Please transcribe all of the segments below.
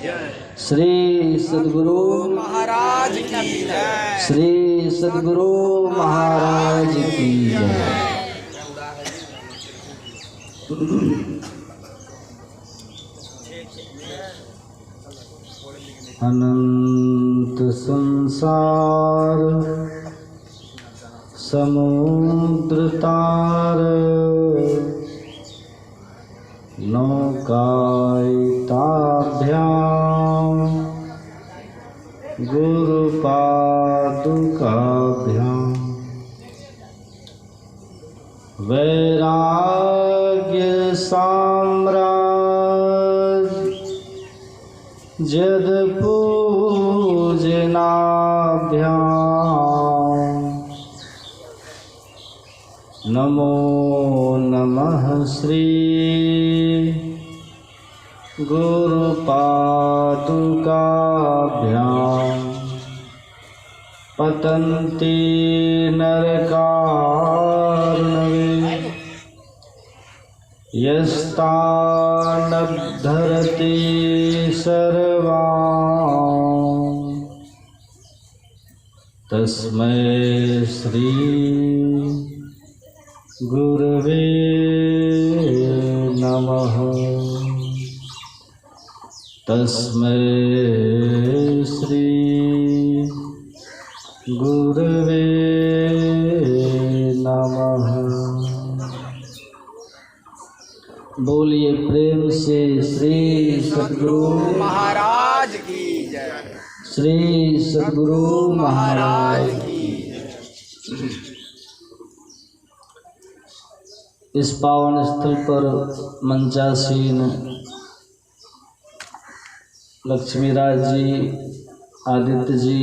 श्री सद्गुरु महाराज की जय। श्री सद्गुरु महाराज की जय। अनंत संसार समुद्र तार नौकायिताभ्याम गुरुपादुकाभ्याम वैराग्य साम्राज्य जद पूजनाभ्याम नमो नमः श्री गुरुपादुकाभ्याम पतन्ति नरकार्णवे यस्तानद्धरति सर्वान् तस्मै श्री गुरवे नमः। तस्मै श्री गुरवे नमः। बोलिए प्रेम से श्री सद्गुरु महाराज की जय। श्री सद्गुरु महाराज की। इस पावन स्थल पर मंचासीन लक्ष्मीराज जी, आदित्य जी,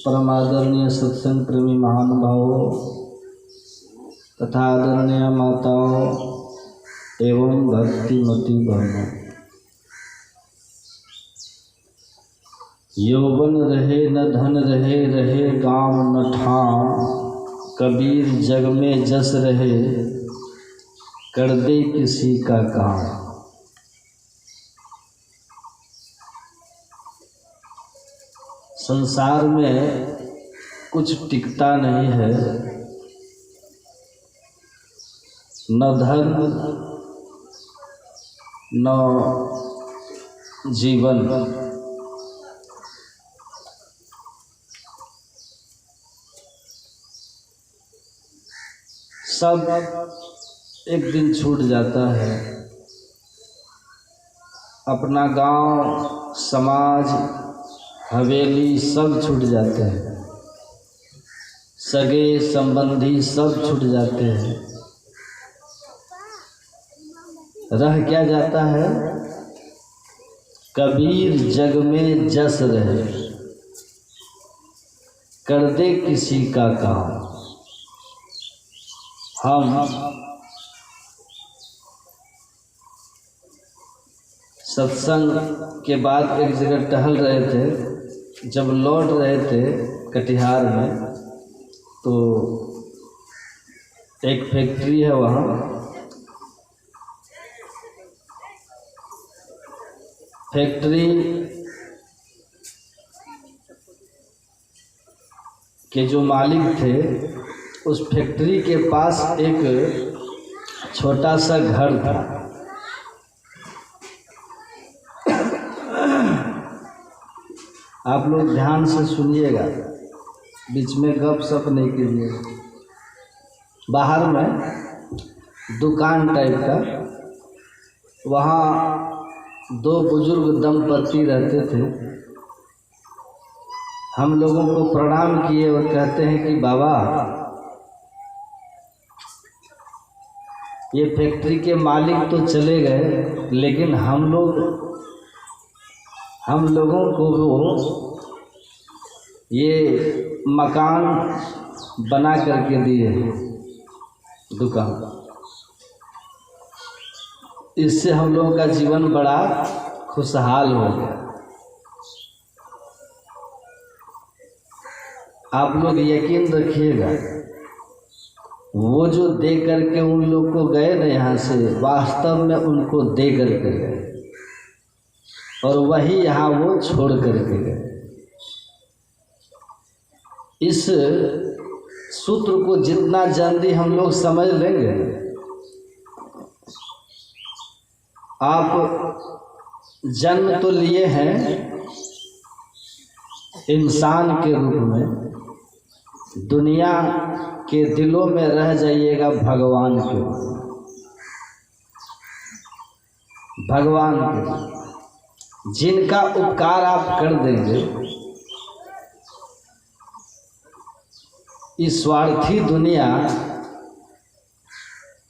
परमादरणीय सत्संग प्रेमी महानुभावों तथा आदरणीय माताओं एवं भक्तिमती बहनों, यौवन रहे न धन रहे, रहे गाँव न ठाम, कबीर जग में जस रहे, कर दे किसी का काम। संसार में कुछ टिकता नहीं है, न धन न जीवन। सब एक दिन छूट जाता है। अपना गांव, समाज, हवेली सब छूट जाते हैं। सगे संबंधी सब छूट जाते हैं। रह क्या जाता है? कबीर जग में जस रहे, कर दे किसी का काम। हम सत्संग के बाद एक जगह टहल रहे थे। जब लौट रहे थे कटिहार में, तो एक फैक्ट्री है वहाँ। फैक्ट्री के जो मालिक थे, उस फैक्ट्री के पास एक छोटा सा घर था। आप लोग ध्यान से सुनिएगा, बीच में गप सप नहीं कीजिएगा। बाहर में दुकान टाइप का, वहाँ दो बुजुर्ग दंपति रहते थे। हम लोगों को प्रणाम किए और कहते हैं कि बाबा, ये फैक्ट्री के मालिक तो चले गए, लेकिन हम लोगों को ये मकान बना करके दिए दुकान। इससे हम लोगों का जीवन बड़ा खुशहाल हो गया। आप लोग यकीन रखिएगा, वो जो दे करके उन लोग को गए ना यहाँ से, वास्तव में उनको दे करके गए। और वही यहाँ वो छोड़ करके गए। इस सूत्र को जितना जल्दी हम लोग समझ लेंगे, आप जन्म तो लिए हैं इंसान के रूप में, दुनिया के दिलों में रह जाइएगा भगवान के, भगवान के जिनका उपकार आप कर देंगे। इस स्वार्थी दुनिया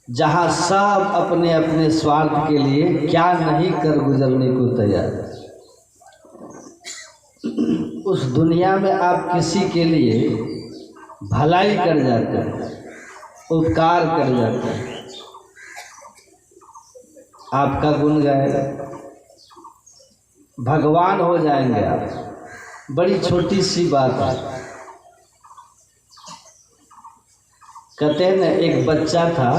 जहाँ सब अपने अपने स्वार्थ के लिए क्या नहीं कर गुजरने को तैयार है, उस दुनिया में आप किसी के लिए भलाई कर जाते हैं, उपकार कर जाते हैं, आपका गुण गाएगा, भगवान हो जाएंगे आप। बड़ी छोटी सी बात है। कहते हैं ना, एक बच्चा था,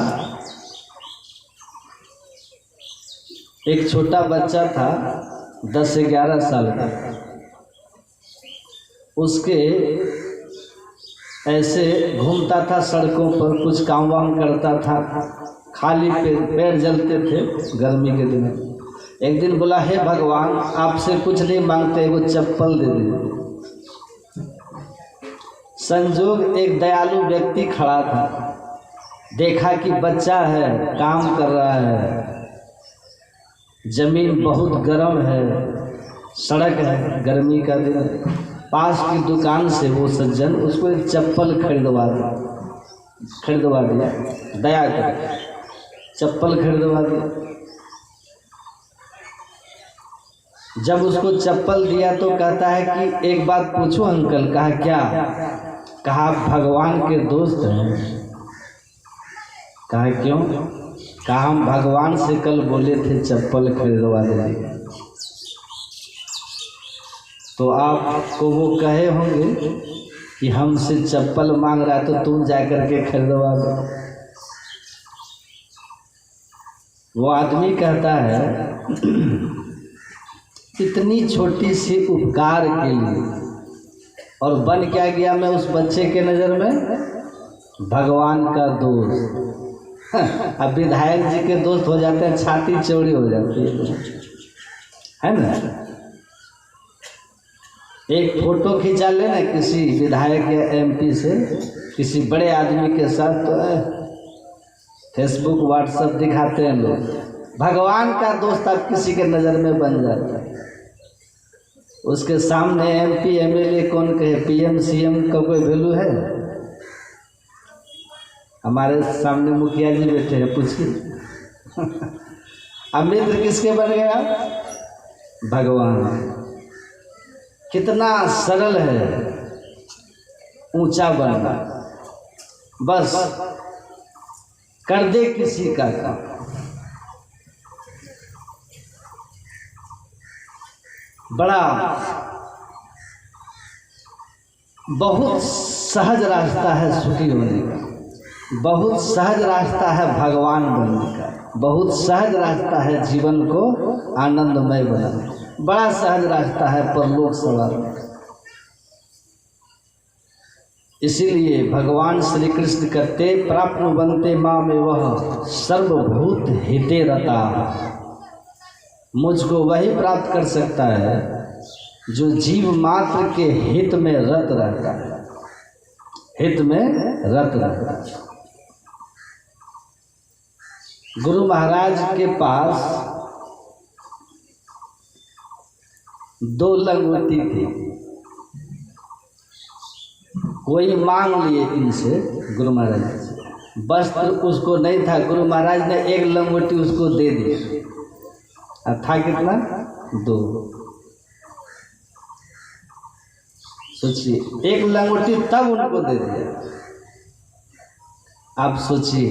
एक छोटा बच्चा था 10 से 11 साल का। उसके ऐसे घूमता था सड़कों पर, कुछ काम वाम करता था, खाली पैर जलते थे गर्मी के दिन। एक दिन बोला, हे भगवान, आपसे कुछ नहीं मांगते, वो चप्पल दे दीजिए। संजोग एक दयालु व्यक्ति खड़ा था, देखा कि बच्चा है, काम कर रहा है, जमीन बहुत गर्म है, सड़क है, गर्मी का दिन, पास की दुकान से वो सज्जन उसको एक चप्पल खरीदवा दिया, दया कर चप्पल खरीदवा दिया। जब उसको चप्पल दिया तो कहता है कि एक बात पूछो अंकल। कहा क्या? कहा आप भगवान के दोस्त हैं। कहा क्यों? कहा हम भगवान से कल बोले थे चप्पल खरीदवा देंगे, तो आपको वो कहे होंगे कि हमसे चप्पल मांग रहा है तो तुम जाकर के खरीदवा दो। वो आदमी कहता है इतनी छोटी सी उपकार के लिए, और बन क्या गया मैं उस बच्चे के नज़र में? भगवान का दोस्त। अब विधायक जी के दोस्त हो जाते हैं, छाती चौड़ी हो जाती है ना। एक फोटो खिंचा लेना किसी विधायक या एमपी से, किसी बड़े आदमी के साथ, तो फेसबुक व्हाट्सएप दिखाते हैं लोग। भगवान का दोस्त आप किसी के नज़र में बन जाता है। उसके सामने एमपी एमएलए कौन कहे, पीएम सीएम का कोई वैल्यू है? हमारे सामने मुखिया जी बैठे हैं, पूछिए। अमित्र किसके बन गया? भगवान। कितना सरल है ऊंचा बनना, बस कर दे किसी का काम। बड़ा बहुत सहज रास्ता है सुखी होने का, बहुत सहज रास्ता है भगवान बनने का, बहुत सहज रास्ता है जीवन को आनंदमय बनाने, बड़ा सहज रास्ता है परलोक सवार। इसीलिए भगवान श्री कृष्ण कहते, प्राप्त बनते माँ में वह सर्वभूत हिते रता। मुझको वही प्राप्त कर सकता है जो जीव मात्र के हित में रत रहता है, हित में रत रहता है। गुरु महाराज के पास 2 लंगोटी थी। कोई मांग लिए इनसे, गुरु महाराज से वस्त्र उसको नहीं था, गुरु महाराज ने 1 लंगोटी उसको दे दी। था कितना? 2। सोचिए, 1 लंगोटी तब उनको दे दिया। आप सोचिए,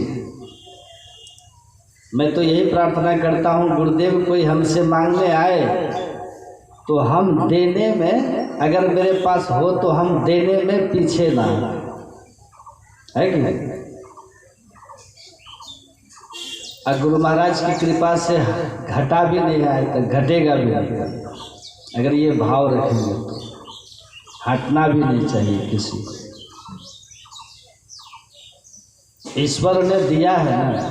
मैं तो यही प्रार्थना करता हूँ, गुरुदेव कोई हमसे मांगने आए तो हम देने में, अगर मेरे पास हो तो हम देने में पीछे ना, है कि नहीं? और गुरु महाराज की कृपा से घटा भी नहीं आए तो घटेगा भी नहीं। अगर ये भाव रखेंगे तो हटना भी नहीं चाहिए किसी को। ईश्वर ने दिया है ना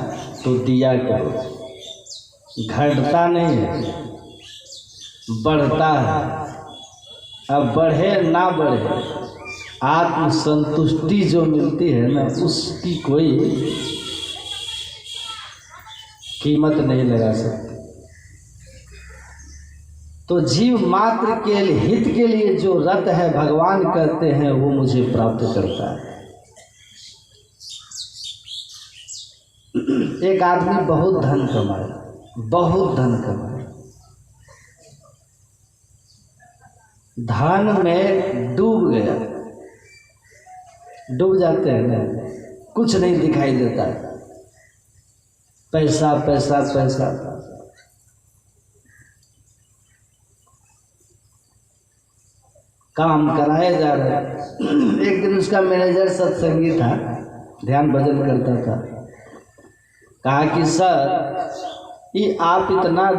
तो दिया करो, घटता नहीं है, बढ़ता है। अब बढ़े ना बढ़े, आत्म संतुष्टि जो मिलती है ना, उसकी कोई कीमत नहीं लगा सकती। तो जीव मात्र के हित के लिए जो रत है, भगवान कहते हैं, वो मुझे प्राप्त करता है। एक आदमी बहुत धन कमाए, बहुत धन कमाए, धन में डूब गया, डूब जाते हैं ना, कुछ नहीं दिखाई देता, पैसा पैसा पैसा। काम कराए जा रहे हैं। एक दिन उसका मैनेजर सत्संगी था, ध्यान भजन करता था। कहा कि सर, ये आप इतना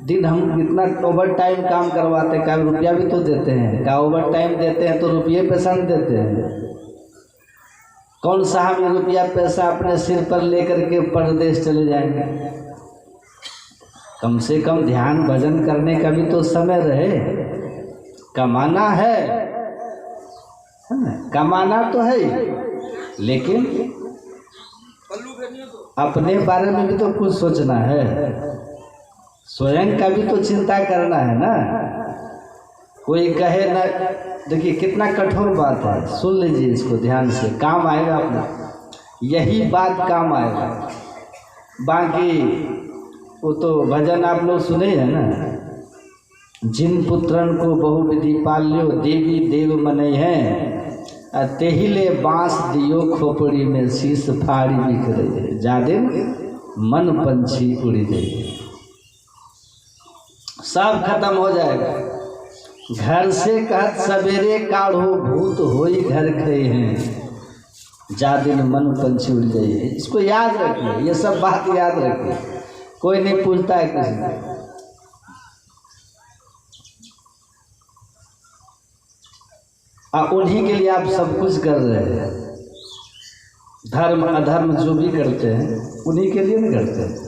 दिन हम इतना ओवर टाइम काम करवाते, क्या रुपया भी तो देते हैं? क्या ओवर टाइम देते हैं तो रुपये पैसा नहीं देते हैं? कौन सा हम रुपया पैसा अपने सिर पर लेकर के परदेश चले जाएंगे? कम से कम ध्यान भजन करने का भी तो समय रहे। कमाना है ना? कमाना तो है, लेकिन अपने बारे में भी तो कुछ सोचना है, स्वयं का भी तो चिंता करना है ना। कोई कहे ना, देखिए कितना कठोर बात है, सुन लीजिए इसको ध्यान से, काम आएगा अपना, यही बात काम आएगा। बाकी वो तो भजन आप लोग सुने हैं ना, जिन पुत्रन को बहुविधि पाल्यो, देवी देव मने हैं, तेहिले बांस दियो खोपड़ी में, शीश फाड़ी बिखरे, जादे मन पंछी उड़ी गई। सब खत्म हो जाएगा। घर से कहत सवेरे काढ़ो, भूत होई घर खड़े हैं, जादिन मन पंछी उड़ जाइए। इसको याद रखिए, ये सब बात याद रखिए। कोई नहीं पूछता है किसी से। उन्हीं के लिए आप सब कुछ कर रहे हैं। धर्म अधर्म जो भी करते हैं, उन्हीं के लिए नहीं करते हैं।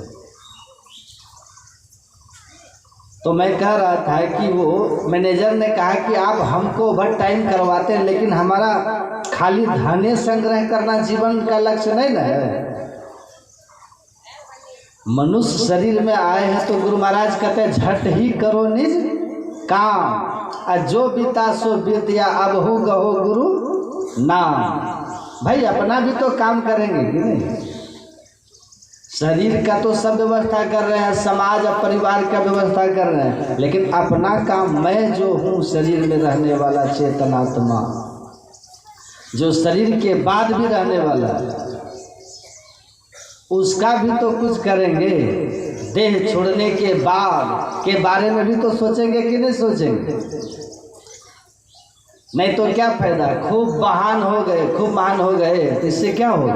तो मैं कह रहा था कि वो मैनेजर ने कहा कि आप हमको ओवर टाइम करवाते हैं, लेकिन हमारा खाली धन संग्रह करना जीवन का लक्ष्य नहीं ना है। मनुष्य शरीर में आए हैं तो गुरु महाराज कहते हैं, झट ही करो निज काम, जो बीता सो बीत या अब हो गहो गुरु नाम। भाई अपना भी तो काम करेंगे कि नहीं? शरीर का तो सब व्यवस्था कर रहे हैं, समाज और परिवार का व्यवस्था कर रहे हैं, लेकिन अपना काम, मैं जो हूँ शरीर में रहने वाला चेतनात्मा, जो शरीर के बाद भी रहने वाला है, उसका भी तो कुछ करेंगे। देह छोड़ने के बाद के बारे में भी तो सोचेंगे कि नहीं सोचेंगे? नहीं तो क्या फायदा? खूब महान हो गए, खूब महान हो गए तो इससे क्या होगा?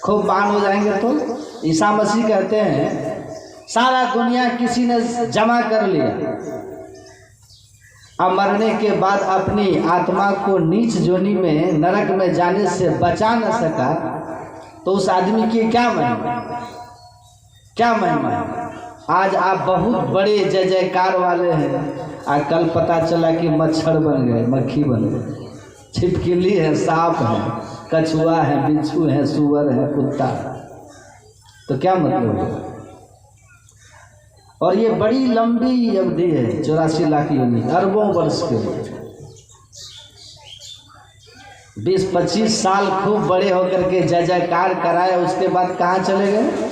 खूब महान हो जाएंगे तो ईसा मसीह कहते हैं, सारा दुनिया किसी ने जमा कर लिया, अब मरने के बाद अपनी आत्मा को नीच जोनी में, नरक में जाने से बचा न सका, तो उस आदमी की क्या महिमा, क्या महिमा है? आज आप बहुत बड़े जय जयकार वाले हैं, आज कल पता चला कि मच्छर बन गए, मक्खी बन गए, छिपकली है, सांप है, कछुआ है, बिच्छू है, सुअर है, कुत्ता, तो क्या मतलब है? और ये बड़ी लंबी अवधि है, 84 लाख योनि, अरबों वर्ष के लिए। 20-25 साल खूब बड़े होकर के जय जयकार कराए, उसके बाद कहाँ चले गए?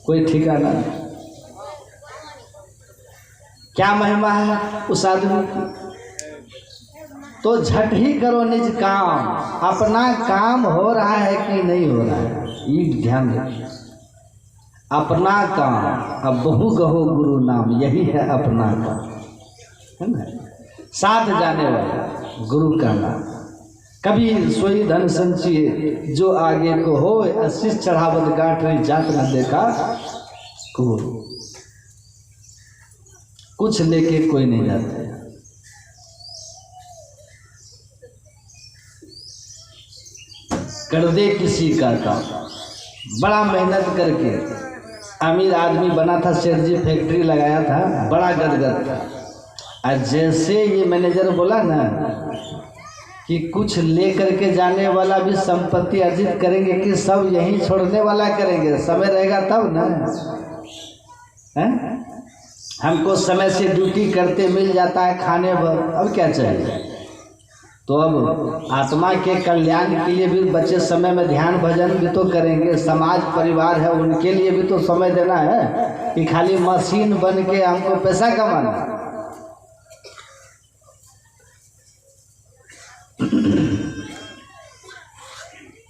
कोई ठिकाना नहीं। क्या महिमा है उस आदमी की? तो झट ही करो निज काम। अपना काम हो रहा है कि नहीं हो रहा है, ये ध्यान रखिए। अपना काम, अब बहु गहो गुरु नाम, यही है अपना काम, है ना? साथ जाने वाला गुरु का नाम। कभी सोई धन संचिए जो आगे को हो, आशीष चढ़ावत गांठ रही जात न देखा को। कुछ लेके कोई नहीं जाता। कर दे किसी का काम, बड़ा मेहनत करके अमीर आदमी बना था, सेठ जी फैक्ट्री लगाया था, बड़ा गदगद था। और जैसे ये मैनेजर बोला ना कि कुछ ले करके जाने वाला भी संपत्ति अर्जित करेंगे कि सब यहीं छोड़ने वाला करेंगे, समय रहेगा तब ना है? हमको समय से ड्यूटी करते मिल जाता है खाने पर, अब क्या चाहिए। तो अब आत्मा के कल्याण के लिए भी बचे समय में ध्यान भजन भी तो करेंगे, समाज परिवार है उनके लिए भी तो समय देना है कि खाली मशीन बन के हमको पैसा कमाना।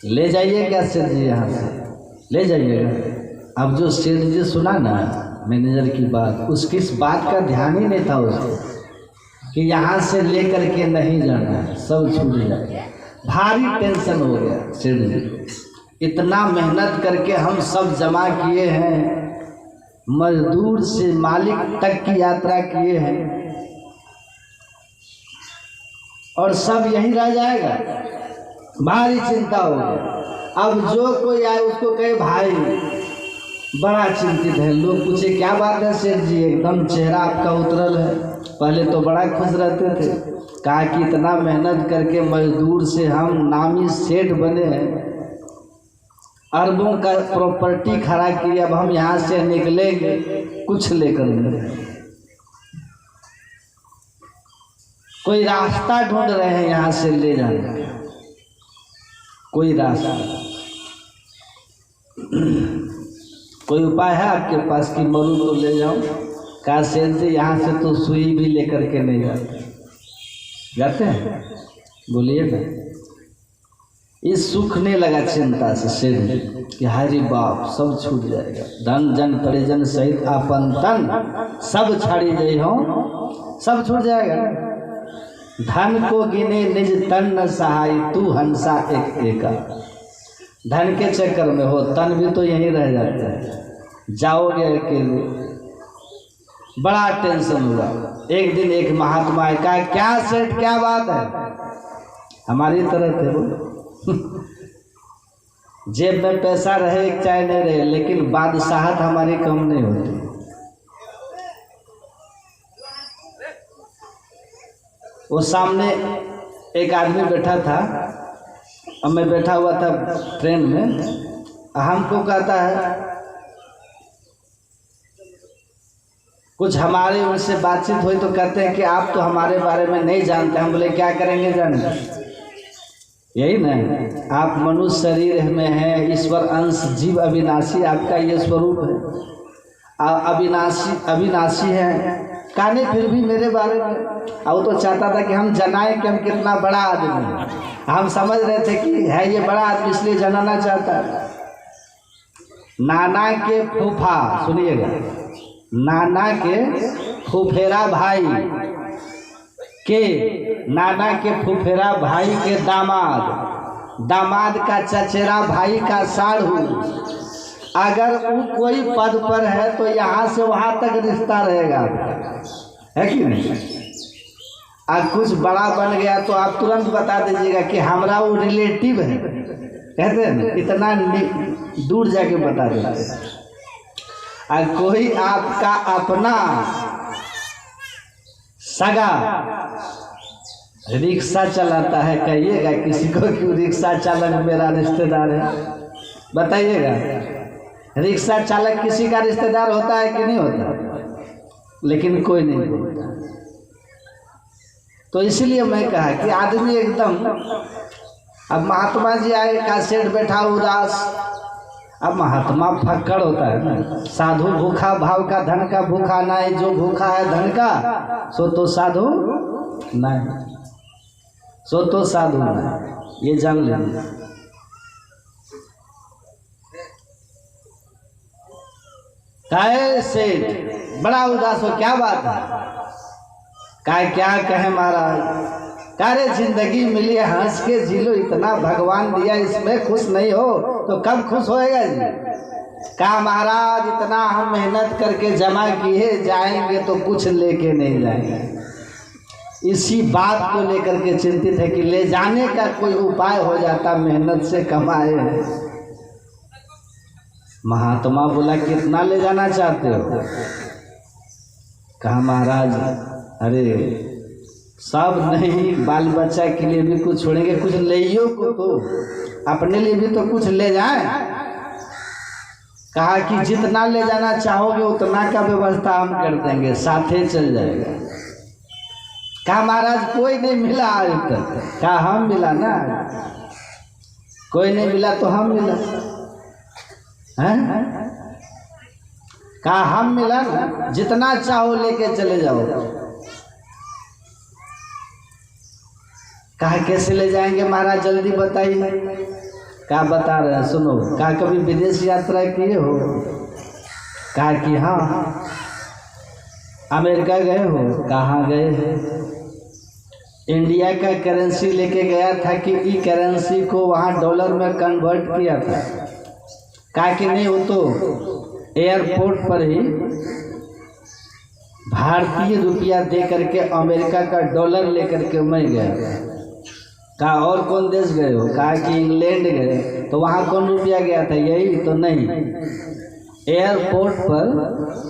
ले जाइए क्या सेठ जी, यहाँ से ले जाइएगा। अब जो सेठ जी सुना ना मैनेजर की बात, उसकी इस बात का ध्यान ही नहीं था उसको कि यहाँ से लेकर के नहीं जाना है, सब छूट जाएगा। भारी टेंशन हो गया सेठ जी। इतना मेहनत करके हम सब जमा किए हैं, मजदूर से मालिक तक की यात्रा किए हैं, और सब यहीं रह जाएगा। भारी चिंता हो गया। अब जो कोई आए उसको कहे भाई, बड़ा चिंतित है। लोग पूछे क्या बात है सेठ जी, एकदम चेहरा आपका उतरल है, पहले तो बड़ा खुश रहते थे। कहा कि इतना मेहनत करके मजदूर से हम नामी सेठ बने हैं, अरबों का प्रॉपर्टी खड़ा की, अब हम यहाँ से निकलेंगे कुछ लेकर नहीं। कोई रास्ता ढूंढ रहे हैं यहाँ से ले जाने का, कोई रास्ता, कोई उपाय है आपके पास कि मरु तो ले जाऊं। कहा सेठ जी यहाँ से तो सुई भी लेकर के नहीं जाते हैं, बोलिए ना। इस सूखने लगा चिंता से सेठ जी कि हरी बाप सब छूट जाएगा, धन जन परिजन सहित आपन तन सब छाड़ी जाइ हो, सब छूट जाएगा। धन को गिने निज तन न सहाय, तू हंसा एक एका। धन के चक्कर में हो, तन भी तो यहीं रह जाता है, जाओगे अकेले। बड़ा टेंशन हुआ। एक दिन एक महात्मा आए, कहा क्या सेठ क्या बात है, हमारी तरह थे वो जेब में पैसा रहे एक चाय नहीं रहे, लेकिन बादशाहत हमारी कम नहीं होती। वो सामने एक आदमी बैठा था, अब मैं बैठा हुआ था ट्रेन में, हमको कहता है कुछ हमारे उनसे बातचीत हुई तो कहते हैं कि आप तो हमारे बारे में नहीं जानते। हम बोले क्या करेंगे जानते, यही ना, आप मनुष्य शरीर में हैं, ईश्वर अंश जीव अविनाशी आपका ये स्वरूप है, अविनाशी है। कहने फिर भी मेरे बारे में, और तो चाहता था कि हम जनाएं कि हम कितना बड़ा आदमी है। हम समझ रहे थे कि है ये बड़ा आदमी इसलिए जनाना चाहता है। नाना के फूफा, सुनिएगा, नाना के फुफेरा भाई के, नाना के फुफेरा भाई के दामाद, दामाद का चचेरा भाई का साढ़ू, अगर वो कोई पद पर है तो यहाँ से वहाँ तक रिश्ता रहेगा आपका, है कि नहीं। अब कुछ बड़ा बन गया तो आप तुरंत बता दीजिएगा कि हमारा वो रिलेटिव है, कहते हैं ना, इतना दूर जाके बता देते हैं। और कोई आपका अपना सगा रिक्शा चलाता है, कहिएगा किसी को कि रिक्शा चालक मेरा रिश्तेदार है, बताइएगा। रिक्शा चालक किसी का रिश्तेदार होता है कि नहीं होता, लेकिन कोई नहीं बोलता। तो इसलिए मैं कहा कि आदमी एकदम, अब महात्मा जी आए का सेठ बैठा उदास, अब महात्मा फक्कड़ होता है ना। साधु भूखा भाव का धन का भूखा ना है, जो भूखा है धन का सो तो साधु नहीं, सो तो साधु नहीं, ये जान लेंगे। काहे सेठ बड़ा उदास हो, क्या बात है। काहे क्या कहे महाराज, कारे जिंदगी मिली है हंस के जी लो, इतना भगवान दिया इसमें खुश नहीं हो तो कब खुश होएगा जी। कहा महाराज इतना हम मेहनत करके जमा किए, जाएंगे तो कुछ लेके नहीं जाएंगे। इसी बात को लेकर के चिंतित है कि ले जाने का कोई उपाय हो जाता, मेहनत से कमाए। महात्मा बोला कितना ले जाना चाहते हो? कहा महाराज अरे सब नहीं, बाल बच्चा के लिए भी कुछ छोड़ेंगे, कुछ लेइयो को तो अपने लिए भी तो कुछ ले जाए। कहा कि जितना ले जाना चाहोगे उतना का व्यवस्था हम कर देंगे, साथे चल जाएगा। कहा महाराज कोई नहीं मिला आज तक। कहा हम मिला ना, कोई नहीं मिला तो हम मिला हैं? कहा हम मिला ना, जितना चाहो लेके चले जाओ। कहा कैसे ले जाएंगे महाराज जल्दी बताइए। कहा बता रहे हैं सुनो। कहा कभी विदेश यात्रा किए हो? कहा कि हाँ। अमेरिका गए हो? कहाँ गए हैं? इंडिया का करेंसी लेके गया था कि ई करेंसी को वहाँ डॉलर में कन्वर्ट किया था? कहा कि नहीं, वो तो एयरपोर्ट पर ही भारतीय रुपया दे करके अमेरिका का डॉलर लेकर के मैं गया। कहा और कौन देश गए हो? कहा कि इंग्लैंड गए। तो वहाँ कौन रुपया गया था? यही तो नहीं, एयरपोर्ट पर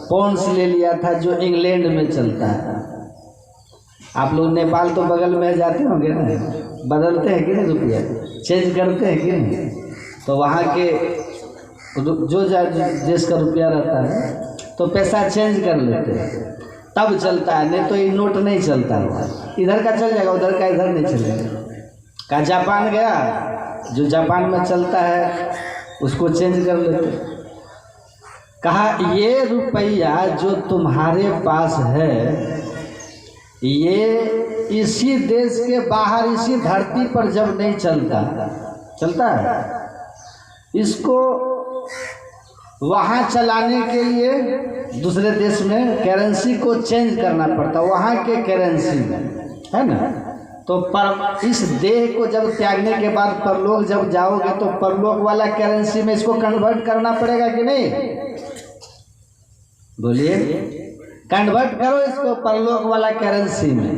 पॉन्ड्स ले लिया था जो इंग्लैंड में चलता है। आप लोग नेपाल तो बगल में जाते होंगे ना, बदलते हैं कि नहीं रुपया, चेंज करते हैं कि नहीं? तो वहाँ के जो देश का रुपया रहता है तो पैसा चेंज कर लेते हैं, तब चलता है, नहीं तो ये नोट नहीं चलता है। इधर का चल जाएगा, उधर का इधर नहीं चलेगा। का जापान गया, जो जापान में चलता है उसको चेंज कर लेते। कहा ये रुपया जो तुम्हारे पास है ये इसी देश के बाहर, इसी धरती पर जब नहीं चलता है, इसको वहाँ चलाने के लिए दूसरे देश में करेंसी को चेंज करना पड़ता, वहाँ के करेंसी में, है ना। तो पर इस देह को जब त्यागने के बाद परलोक जब जाओगे तो परलोक वाला करेंसी में इसको कन्वर्ट करना पड़ेगा कि नहीं? बोलिए, कन्वर्ट करो इसको परलोक वाला करेंसी में।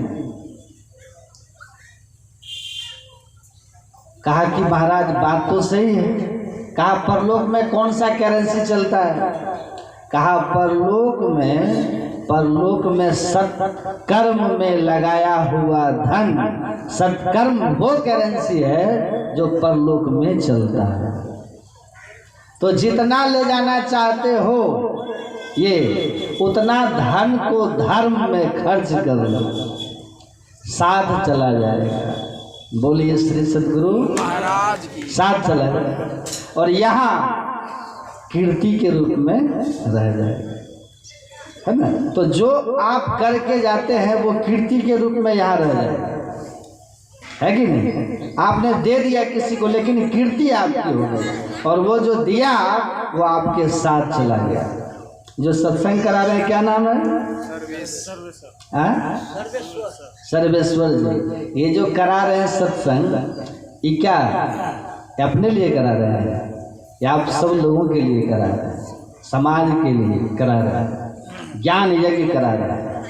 कहा कि महाराज बात तो सही है। कहा परलोक में कौन सा करेंसी चलता है? कहा परलोक में सत्कर्म में लगाया हुआ धन, सत्कर्म वो करेंसी है जो परलोक में चलता है। तो जितना ले जाना चाहते हो ये उतना धन को धर्म में खर्च कर लो, साथ चला जाएगा। बोलिए श्री सद्गुरु महाराज की साथ चला जाएगा और यहाँ कीर्ति के रूप में रह जाएगा, है ना। तो जो आप करके जाते हैं वो कीर्ति के रूप में यहाँ रह जाएगा, है कि नहीं। आपने दे दिया किसी को लेकिन कीर्ति आपकी हो गई, और वो जो दिया वो आपके साथ चला गया। जो सत्संग करा रहे हैं क्या नाम है? सर्वेश्वर जी। ये जो करा रहे हैं सत्संग, ये क्या अपने लिए करा रहे हैं या आप सब लोगों के लिए करा रहे हैं? समाज के लिए करा रहे हैं, ज्ञान यज्ञ करा रहे हैं।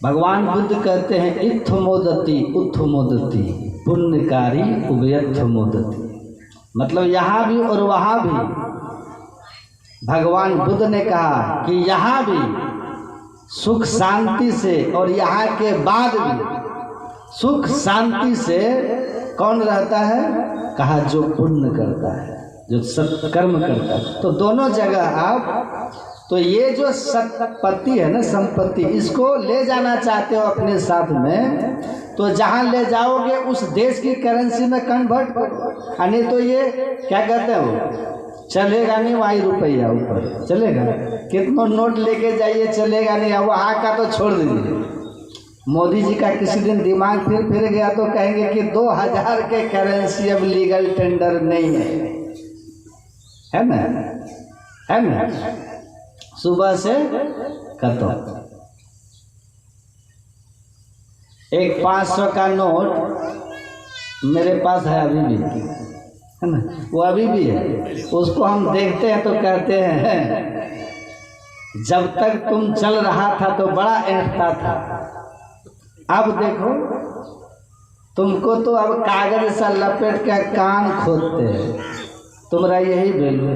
भगवान बुद्ध कहते हैं इत्थ मोदति उत्थ मोदति पुण्यकारी उभयत्थ मोदति। मतलब यहाँ भी और वहाँ भी भगवान बुद्ध ने कहा कि यहाँ भी सुख शांति से और यहाँ के बाद भी सुख शांति से कौन रहता है? कहा जो पुण्य करता है, जो सत्कर्म करता है। तो दोनों जगह आप, तो ये जो संपत्ति है ना, संपत्ति, इसको ले जाना चाहते हो अपने साथ में, तो जहाँ ले जाओगे उस देश की करेंसी में कन्वर्ट करो। नहीं तो ये क्या कहते हो, चलेगा नहीं, वही रुपया ऊपर चलेगा। कितना नोट लेके जाइए चलेगा नहीं, वहाँ का तो छोड़ दीजिए। मोदी जी का किसी दिन दिमाग फिर गया तो कहेंगे कि 2000 के करेंसी अब लीगल टेंडर नहीं है ना, है ना। सुबह से खत्म। एक 500 का नोट मेरे पास है अभी भी, है ना, वो अभी भी है। उसको हम देखते हैं तो कहते हैं जब तक तुम चल रहा था तो बड़ा ऐंठता था, अब देखो तुमको तो अब कागज सा लपेट के कान खोदते हैं। तुम्हारा यही वैल्यू है,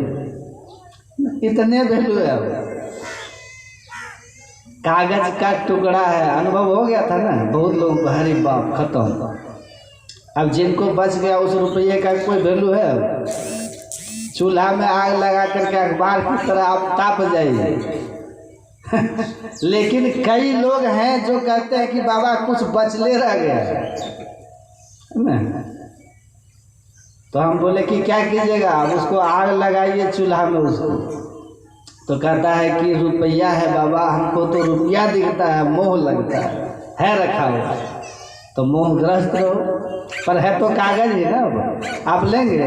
इतने वैल्यू है। अब कागज का टुकड़ा है। अनुभव हो गया था ना बहुत लोगों को, हरी बाप खत्म। अब जिनको बच गया उस रुपये का कोई वैल्यू है? अब चूल्हा में आग लगा करके अखबार की तरह आप ताप जाइए। लेकिन कई लोग हैं जो कहते हैं कि बाबा कुछ बचले रह गया है ना, तो हम बोले कि क्या कीजिएगा? आप उसको आग लगाइए चूल्हा में उसको। तो कहता है कि रुपया है बाबा, हमको तो रुपया दिखता है, मोह लगता है रखा हुआ। तो मोहग्रस्त रहो, पर है तो कागज ही ना। आप लेंगे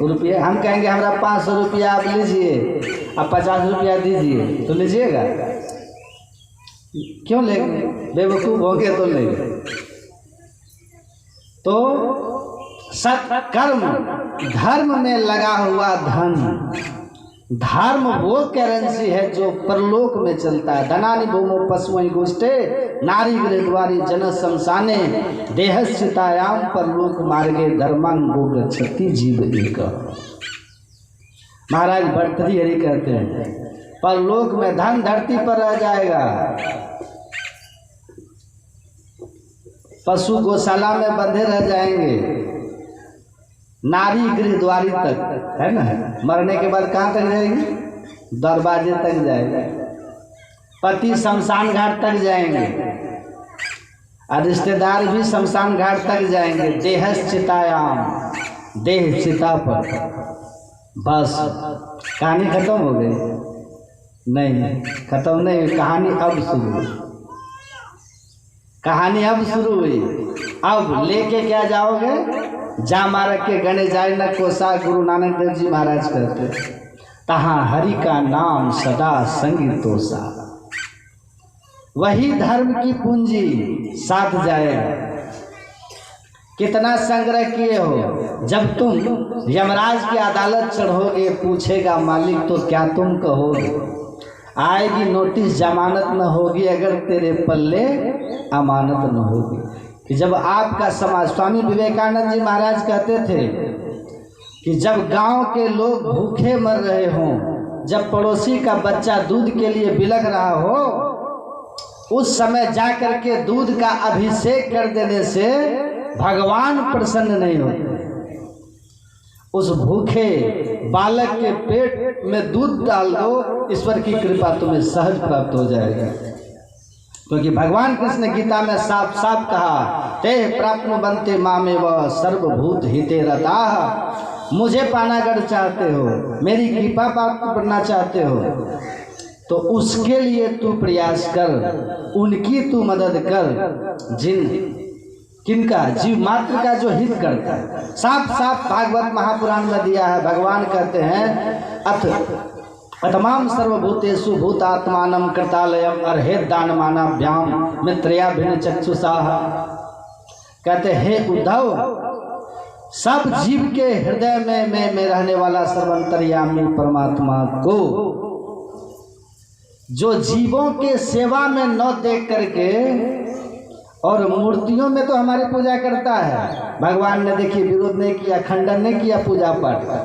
रुपया, हम कहेंगे हमारा 500 रुपया आप लीजिए, आप 50 रुपया दीजिए, तो लीजिएगा? क्यों लेंगे? बेवकूफ़ होंगे तो लेंगे। तो सत्कर्म धर्म में लगा हुआ धन, धर्म वो करेंसी है जो परलोक में चलता है। धनानि भूमो पशुओं गोष्ठे नारी गृहद्वारी जन शमशाने देहस्थितायाम परलोक मार्गे धर्मांगो गच्छति जीव एक। महाराज भर्तृहरि कहते हैं परलोक में धन धरती पर रह जाएगा, पशु गौशाला में बंधे रह जाएंगे, नारी गृहद्वारी तक, है ना, मरने के बाद कहाँ तक जाएगी? दरवाजे तक जाएगा। पति शमशान घाट तक जाएंगे, और रिश्तेदार भी शमशान घाट तक जाएंगे। देहश्चितायाम, देह चिता पर। बस कहानी खत्म हो गई? नहीं, खत्म नहीं हुई, कहानी अब शुरू हुई। कहानी अब शुरू हुई। अब लेके क्या जाओगे? जा मारक के गणे जाए न कोसा, गुरु नानक देव जी महाराज कहते, तहाँ हरि का नाम सदा संगीतोसा। वही धर्म की पूंजी साथ जाएगा। कितना संग्रह किए हो? जब तुम यमराज की अदालत चढ़ोगे, पूछेगा मालिक तो क्या तुम कहोगे? आएगी नोटिस, जमानत न होगी अगर तेरे पल्ले अमानत न होगी। कि जब आपका समाज, स्वामी विवेकानंद जी महाराज कहते थे कि जब गांव के लोग भूखे मर रहे हों, जब पड़ोसी का बच्चा दूध के लिए बिलख रहा हो, उस समय जाकर के दूध का अभिषेक कर देने से भगवान प्रसन्न नहीं होते। उस भूखे बालक के पेट में दूध डाल दो, ईश्वर की कृपा तुम्हें सहज प्राप्त हो जाएगा। क्योंकि भगवान कृष्ण ने गीता में साफ साफ कहा, ते प्राप्त बनते मामे व सर्वभूत हिते रता। मुझे पाना अगर चाहते हो, मेरी कृपा प्राप्त करना चाहते हो, तो उसके लिए तू प्रयास कर, उनकी तू मदद कर किनका? जीव मात्र का जो हित करता है। साफ साफ भागवत महापुराण में दिया है। भगवान कहते हैं अतमाम सर्वभूतेषु भूतात्मानं कृतालयम अर्हेत दानमानाभ्याम मित्रया भिन्न चक्षुषा। कहते हे उद्धव, सब जीव के हृदय में रहने वाला सर्वंतर्यामी परमात्मा को, जो जीवों के सेवा में न देख करके, और मूर्तियों में तो हमारी पूजा करता है। भगवान ने देखिए विरोध नहीं किया, खंडन नहीं किया पूजा पाठ का।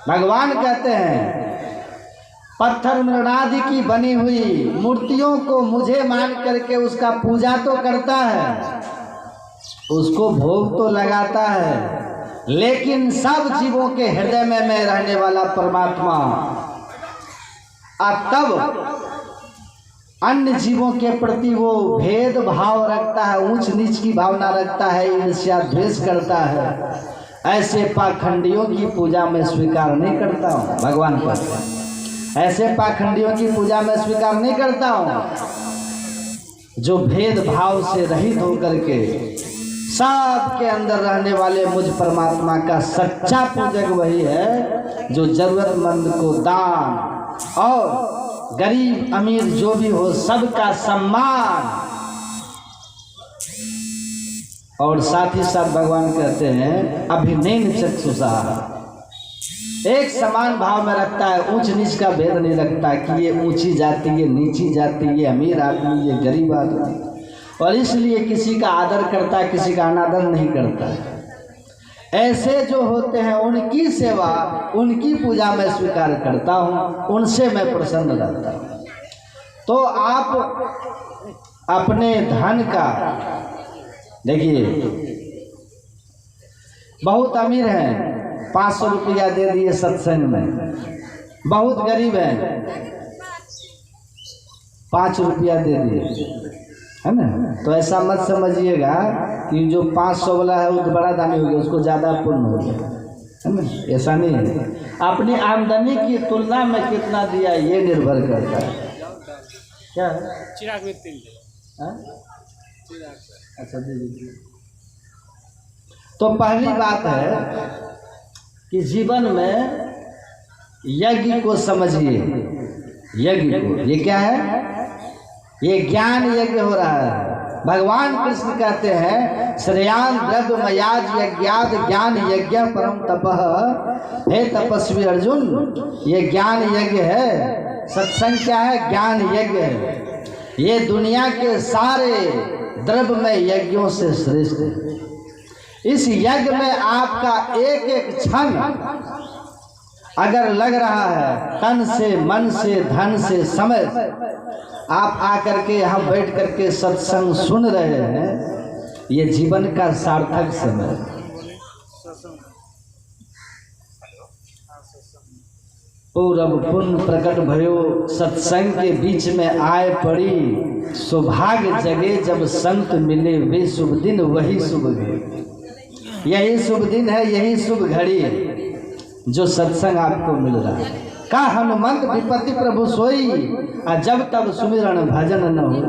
भगवान कहते हैं पत्थर मृणादि की बनी हुई मूर्तियों को मुझे मान करके उसका पूजा तो करता है, उसको भोग तो लगाता है, लेकिन सब जीवों के हृदय में रहने वाला परमात्मा तब अन्य जीवों के प्रति वो भेद भाव रखता है, ऊंच नीच की भावना रखता है, ईर्ष्या द्वेष करता है। ऐसे पाखंडियों की पूजा में स्वीकार नहीं करता हूँ। भगवान कहते हैं ऐसे पाखंडियों की पूजा में स्वीकार नहीं करता हूँ। जो भेद भाव से रहित होकर के सब के अंदर रहने वाले मुझ परमात्मा का सच्चा पूजक वही है, जो जरूरतमंद को दान और गरीब अमीर जो भी हो सबका सम्मान। और साथ ही साथ भगवान कहते हैं अभिनयन चक्षुषा, एक समान भाव में रखता है, ऊंच नीच का भेद नहीं रखता कि ये ऊंची जाति, ये नीची जाति, ये अमीर आदमी, ये गरीब आदमी, और इसलिए किसी का आदर करता है, किसी का अनादर नहीं करता है। ऐसे जो होते हैं उनकी सेवा, उनकी पूजा मैं स्वीकार करता हूँ, उनसे मैं प्रसन्न रहता हूँ। तो आप अपने धन का देखिए, बहुत अमीर हैं, 500 रुपया दे दिए सत्संग में, बहुत गरीब हैं, 5 रुपया दे दिए, है ना। तो ऐसा मत समझिएगा कि जो 500 वाला है वो बड़ा दानी हो गया, उसको ज़्यादा पुण्य हो गया, है ना। ऐसा नहीं है। अपनी आमदनी की तुलना में कितना दिया ये निर्भर करता है। क्या है? चिराग में तेल अच्छा दीजिए। तो पहली बात है कि जीवन में यज्ञ को समझिए। यज्ञ को, ये क्या है? ये ज्ञान यज्ञ हो रहा है। भगवान कृष्ण कहते हैं श्रेयान द्रव्यमयाज यज्ञाद ज्ञान यज्ञ परम तपः। हे तपस्वी अर्जुन, ये ज्ञान यज्ञ है। सत्संग क्या है? ज्ञान यज्ञ है। ये दुनिया के सारे द्रव्यमय यज्ञों से श्रेष्ठ है। इस यज्ञ में आपका एक एक क्षण अगर लग रहा है, तन से, मन से, धन से, समय से, आप आकर के यहाँ बैठ करके सत्संग सुन रहे हैं, ये जीवन का सार्थक समय। पूरब पुण्य प्रकट भयो, सत्संग के बीच में आए पड़ी, सौभाग्य जगे जब संत मिले, वे शुभ दिन वही शुभ घड़ी। यही शुभ दिन है, यही शुभ घड़ी है जो सत्संग आपको मिल रहा है। का हनुमंत विपत्ति प्रभु सोई, और जब तब सुमिरन भजन न हो।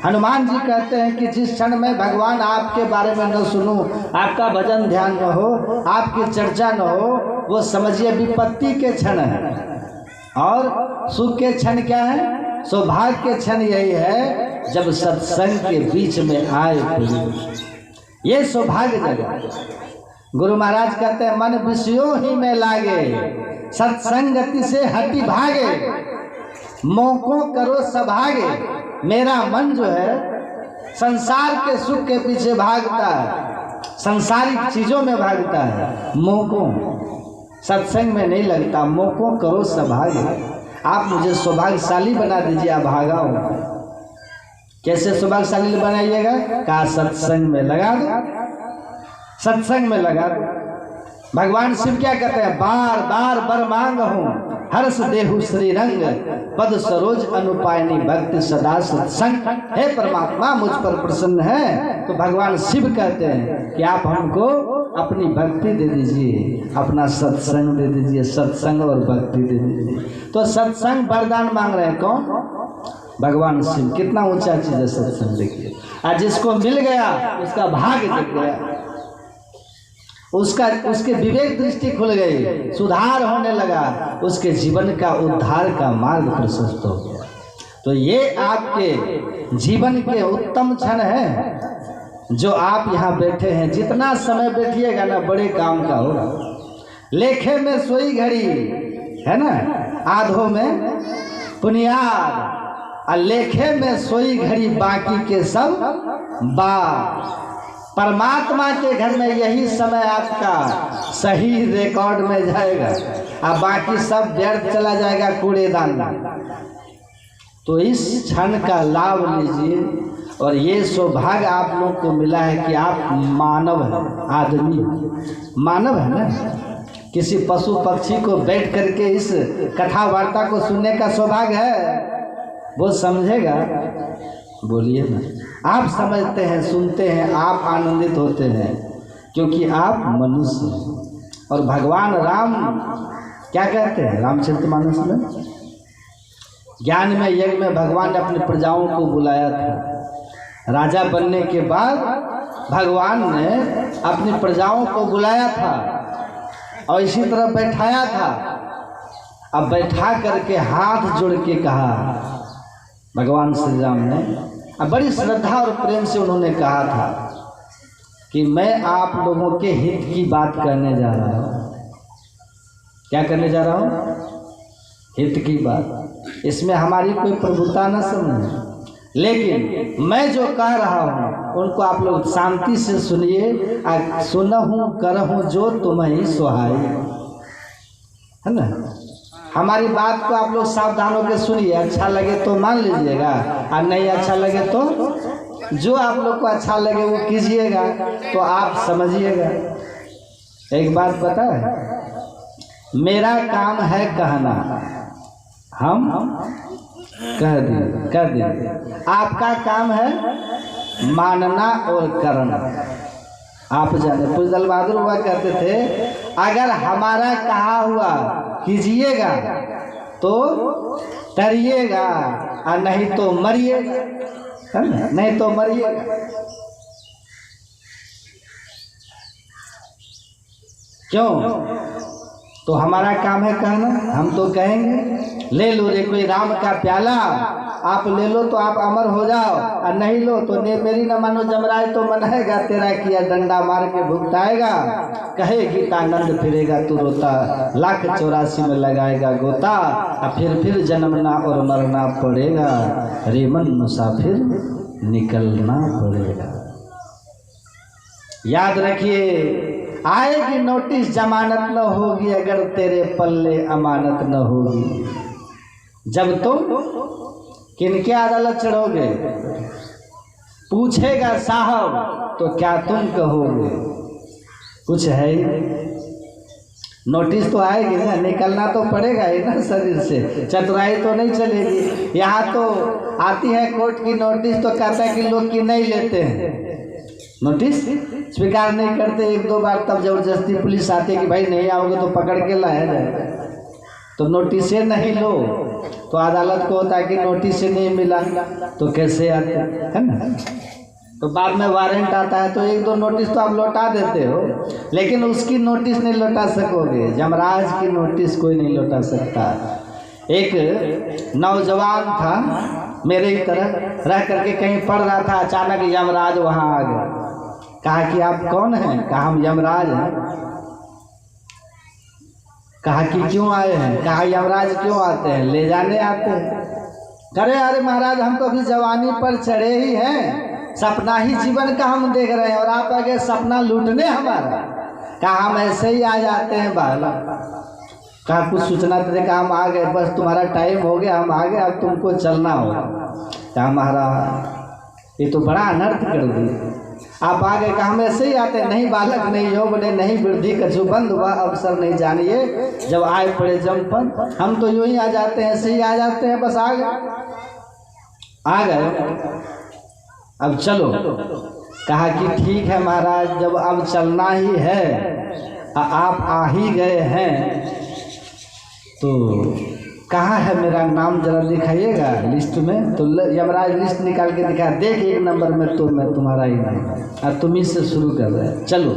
हनुमान जी कहते हैं कि जिस क्षण में भगवान आपके बारे में न सुनूं, आपका भजन ध्यान न हो, आपकी चर्चा न हो, वो समझिए विपत्ति के क्षण है। और सुख के क्षण क्या है? सौभाग्य के क्षण यही है जब सत्संग के बीच में आए, ये सौभाग्य जगह। गुरु महाराज कहते हैं मन विषयों ही में लागे, सत्संगति से हटी भागे, मौकों करो सभागे। मेरा मन जो है संसार के सुख के पीछे भागता है, संसारिक चीजों में भागता है, मौकों सत्संग में नहीं लगता। मौकों करो सभागे। आप मुझे सौभाग्यशाली बना दीजिए, आप भागा हूँ। कैसे सौभाग्यशाली बनाइएगा? कहा सत्संग में लगा दो, सत्संग में लगा दो। भगवान शिव क्या कहते हैं? बार बार बर मांग हूँ, हर्ष देहु श्री रंग, पद सरोज अनुपायनी भक्ति सदा सत्संग। हे परमात्मा मुझ पर प्रसन्न है। तो भगवान शिव कहते हैं कि आप हमको अपनी भक्ति दे दीजिए, अपना सत्संग दे दीजिए, सत्संग और भक्ति दे दीजिए। तो सत्संग वरदान मांग रहे हैं कौन? भगवान शिव। कितना ऊंचा चीज है सत्संग, देखिए। और जिसको मिल गया उसका भाग्य जग गया, उसके विवेक दृष्टि खुल गई, सुधार होने लगा, उसके जीवन का उद्धार का मार्ग प्रशस्त हो गया। तो ये आपके जीवन के उत्तम क्षण है जो आप यहाँ बैठे हैं। जितना समय बैठिएगा ना, बड़े काम का होगा। लेखे में सोई घड़ी है ना, आधों में पुनियाद, और लेखे में सोई घड़ी बाकी के सब बात। परमात्मा के घर में यही समय आपका सही रिकॉर्ड में जाएगा, और बाकी सब व्यर्थ चला जाएगा कूड़ेदान में। तो इस क्षण का लाभ लीजिए। और ये सौभाग्य आप लोग को मिला है कि आप मानव हैं, आदमी मानव है ना। किसी पशु पक्षी को बैठ करके इस कथा वार्ता को सुनने का सौभाग्य है, वो समझेगा? बोलिए ना। आप समझते हैं, सुनते हैं, आप आनंदित होते हैं क्योंकि आप मनुष्य हैं। और भगवान राम क्या कहते हैं रामचरितमानस में? ज्ञान में यज्ञ में भगवान ने अपनी प्रजाओं को बुलाया था। राजा बनने के बाद भगवान ने अपनी प्रजाओं को बुलाया था और इसी तरह बैठाया था। अब बैठा करके हाथ जोड़ के कहा भगवान श्री राम ने, अब बड़ी श्रद्धा और प्रेम से उन्होंने कहा था कि मैं आप लोगों के हित की बात करने जा रहा हूँ। क्या करने जा रहा हूँ? हित की बात। इसमें हमारी कोई प्रभुता न समझे, लेकिन मैं जो कह रहा हूँ उनको आप लोग शांति से सुनिए। सुनहूँ करहूँ जो तुम्हें सुहाई, है ना। हमारी बात को आप लोग सावधान होकर सुनिए। अच्छा लगे तो मान लीजिएगा, और नहीं अच्छा लगे तो जो आप लोग को अच्छा लगे वो कीजिएगा, तो आप समझिएगा। एक बात पता है, मेरा काम है कहना, हम कह दिए। आपका काम है मानना और करना। आप जाने पूजल बहादुर हुआ कहते थे, अगर हमारा कहा हुआ कीजिएगा तो डरिएगा, और नहीं तो मरिएगा, है ना, नहीं तो मरिएगा। क्यों? तो हमारा काम है कहना, हम तो कहेंगे ले लो रे कोई राम का प्याला, आप ले लो तो आप अमर हो जाओ, और नहीं लो तो मेरी न मानो जमराज तो मनाएगा, तेरा किया डंडा मार के भुगताएगा। कहे गीतानंद फिरेगा तू रोता, 1,84 में लगाएगा गोता, और फिर जन्मना और मरना पड़ेगा, रे मन मुसाफिर निकलना पड़ेगा। याद रखिए, आएगी नोटिस जमानत न होगी, अगर तेरे पल्ले अमानत न होगी। जब तुम किनके अदालत चढ़ोगे, पूछेगा साहब, तो क्या तुम कहोगे? कुछ है ही। नोटिस तो आएगी ना, निकलना तो पड़ेगा ही ना शरीर से, चतुराई तो नहीं चलेगी। यहाँ तो आती है कोर्ट की नोटिस, तो कहता है कि लोग की नहीं लेते हैं, नोटिस स्वीकार नहीं करते। 1-2 बार तब जबरदस्ती पुलिस आती है कि भाई नहीं आओगे तो पकड़ के लाया जाएगा। तो नोटिस नहीं लो तो अदालत को होता है कि नोटिस नहीं मिला तो कैसे आते, है ना। तो बाद में वारंट आता है तो 1-2 नोटिस तो आप लौटा देते हो, लेकिन उसकी नोटिस नहीं लौटा सकोगे। यमराज की नोटिस कोई नहीं लौटा सकता। एक नौजवान था मेरे ही तरह, रह करके कहीं पढ़ रहा था, अचानक यमराज वहाँ आ गए। कहा कि आप कौन हैं? कहा हम यमराज हैं। कहा कि क्यों आए हैं? कहा यमराज क्यों आते हैं? ले जाने आते हैं। करे अरे महाराज हम तो अभी जवानी पर चढ़े ही हैं, सपना ही जीवन का हम देख रहे हैं, और आप आगे सपना लूटने हमारा। कहा हम ऐसे ही आ जाते हैं बाला। कहा कुछ सूचना दे, कहा हम आ गए, बस तुम्हारा टाइम हो गया, हम आ गए, अब तुमको चलना होगा। कहा महाराज ये तो बड़ा अनर्थ कर दिया, आप आ गए। कहा हम ऐसे ही आते हैं, नहीं बालक नहीं यौवने नहीं वृद्धि कछु बंद हुआ अवसर नहीं जानिए, जब आए पड़े जमपन, हम तो यूं ही आ जाते हैं, ऐसे ही आ जाते हैं, बस आ गए, अब चलो। कहा कि ठीक है महाराज, जब अब चलना ही है, आप आ ही गए हैं, तो कहाँ है मेरा नाम जरा दिखाइएगा लिस्ट में। तो यमराज लिस्ट निकाल के दिखा, देख 1 नंबर में तो मैं तुम्हारा ही नाम है, और तुम ही से शुरू कर रहे हैं, चलो।